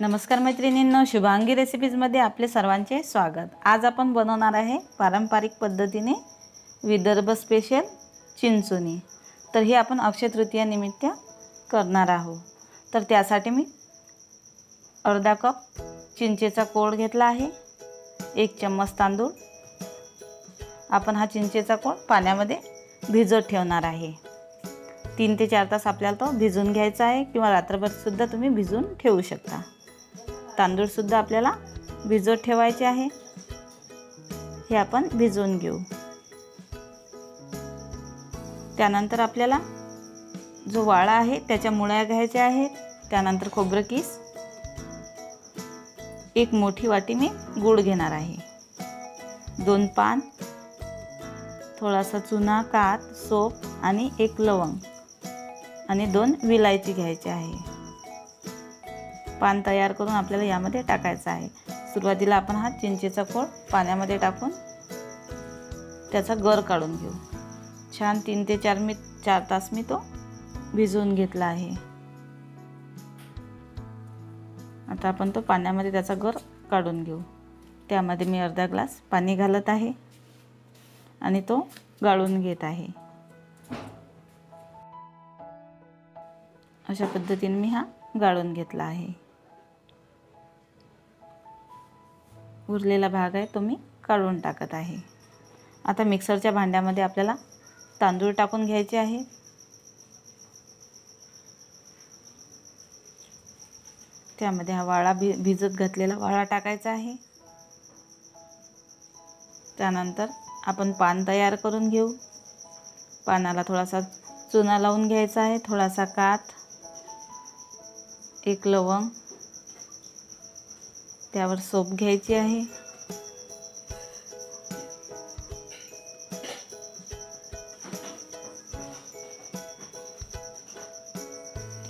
नमस्कार मैत्रिणींनो, शुभांगी रेसिपीजमध्ये आपले सर्वांचे स्वागत। आज आपण बनवणार आहे पारंपरिक पद्धतीने विदर्भ स्पेशल चिंचोनी। तर हे आपण अक्षय तृतीया निमित्त करणार आहोत। तर त्यासाठी मी अर्धा कप चिंचेचा कोळ घेतला आहे, 1 चम्मच तांदूळ। आपण हा चिंचेचा कोळ पाण्यामध्ये भिजत ठेवणार आहे। 3 ते 4 तास आपल्याला तो भिजून घ्यायचा आहे, किंवा रात्रभर सुद्धा तुम्ही भिजून ठेवू शकता। तांदूळ सुद्धा आपल्याला भिजवत ठेवायचे आहे। हे आपण भिजवून घेऊ। त्यानंतर आपल्याला जो वाळा आहे त्याच्या मुळ्या घ्यायच्या आहेत। त्यानंतर खोबरं किस, 1 मोठी वाटी मी गूळ घेणार आहे, 2 पान, थोडासा चुना, कात, सोप आणि 1 लवंग आणि 2 विलायची घ्यायची आहे। पान तयार करून आपल्याला यामध्ये टाकायचा आहे। सुरुवातीला आपण हा चिंचेचा कोळ पाण्यामध्ये टाकून त्याचा गर काढून घेऊ। छान 3 ते 4 तास मी तो भिजवून घेतला आहे। आता आपण तो पाण्यामध्ये त्याचा गर काढून घेऊ। त्यामध्ये मी अर्धा ग्लास पाणी घालत आहे आणि तो गाळून घेत आहे। अशा पद्धतीने मी हा गाळून घेतला आहे। उरलेला भाग आहे तो मी काढून टाकत आहे। आता मिक्सरच्या भांड्यामध्ये आपल्याला तांदूळ टाकून घ्यायचे आहे। त्यामध्ये हा वाळा भिजत घातलेला वाळा टाकायचा आहे। त्यानंतर आपण पान तयार करून घेऊ। पानाला थोडासा चुना लावून घ्यायचा आहे, थोडासा कात, 1 लवंग, त्यावर सोप घ्यायची आहे।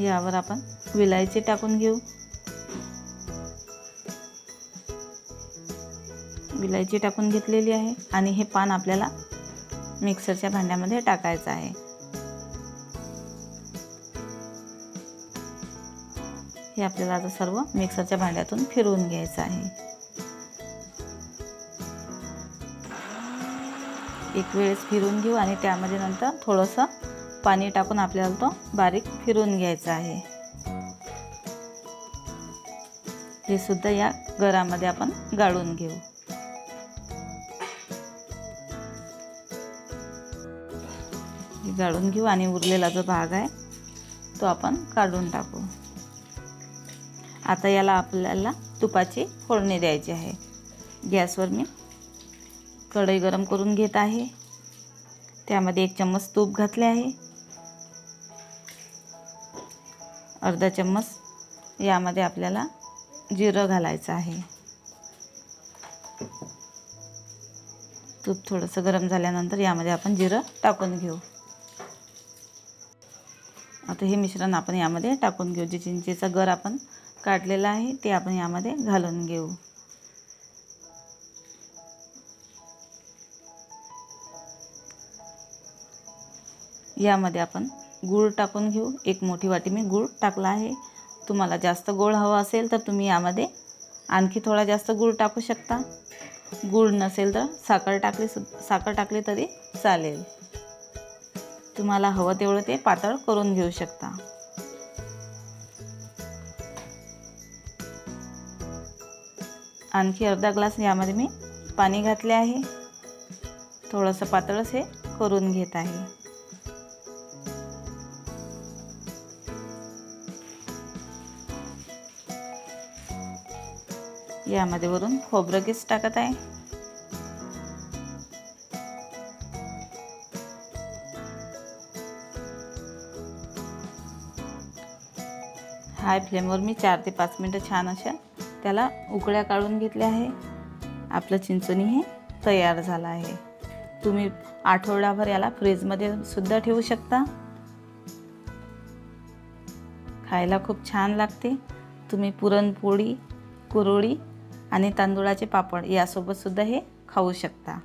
यावर आपण विलायची टाकून घेऊ। विलायची टाकून घेतलेली आहे आणि हे पान आपल्याला मिक्सरच्या भांड्यामध्ये टाकायचं आहे। हे आपल्याला आता सर्व मिक्सरच्या भांड्यातून फिरवून घ्यायचं आहे। एक वेळेस फिरवून घेऊ आणि त्यामध्ये नंतर थोडंसं पाणी टाकून आपल्याला तो बारीक फिरवून घ्यायचा आहे। हे सुद्धा या गरामध्ये आपण गाळून घेऊ। हे गाळून घेऊ आणि उरलेला जो भाग आहे तो आपण काढून टाकू। आता याला आपल्याला तुपाची फोडणी द्यायची आहे। गॅसवर मी कढई गरम करून घेत आहे। त्यामध्ये 1 चम्मच तूप घातले आहे। अर्धा चम्मच यामध्ये आपल्याला जिरं घालायचं आहे। तूप थोडंसं गरम झाल्यानंतर यामध्ये आपण जिरं टाकून घेऊ। आता हे मिश्रण आपण यामध्ये टाकून घेऊ। जे चिंचेचा गर आपण काढलेला आहे ते आपण यामध्ये घालून घेऊ। यामध्ये आपण गूळ टाकून घेऊ। 1 मोठी वाटी मी गूळ टाकला आहे। तुम्हाला जास्त गोड हवा असेल तर तुम्ही यामध्ये आणखी थोडा जास्त गूळ टाकू शकता। गूळ नसेल तर साखर टाकली तरी चालेल। तुम्हाला हवं तेवढं ते पातळ करून घेऊ शकता। आणखी अर्धा ग्लास यामध्ये मी पाणी घातले आहे। थोडंसं पातळच हे करून घेत आहे। यामध्ये वरून खोबरं किस टाकत आहे। हाय फ्लेमवर मी 4 ते 5 मिनिटं छान अशा त्याला उकळ्या काढून घेतल्या आहे। आपलं चिंचोनी हे तयार झालं आहे। तुम्ही आठवडाभर याला फ्रीजमध्ये सुद्धा ठेवू शकता। खायला खूप छान लागते। तुम्ही पुरणपोळी, कुरवडी आणि तांदूळाचे पापड यासोबत सुद्धा हे खाऊ शकता।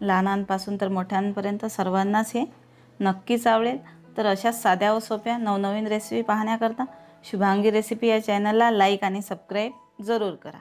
लहानांपासून तर मोठ्यांपर्यंत सर्वांनाच हे नक्कीच आवडेल। तर अशा साध्या व सोप्या नवनवीन रेसिपी पाहण्याकरता शुभांगी रेसिपी या चॅनलला लाईक आणि सबस्क्राईब जरूर करा.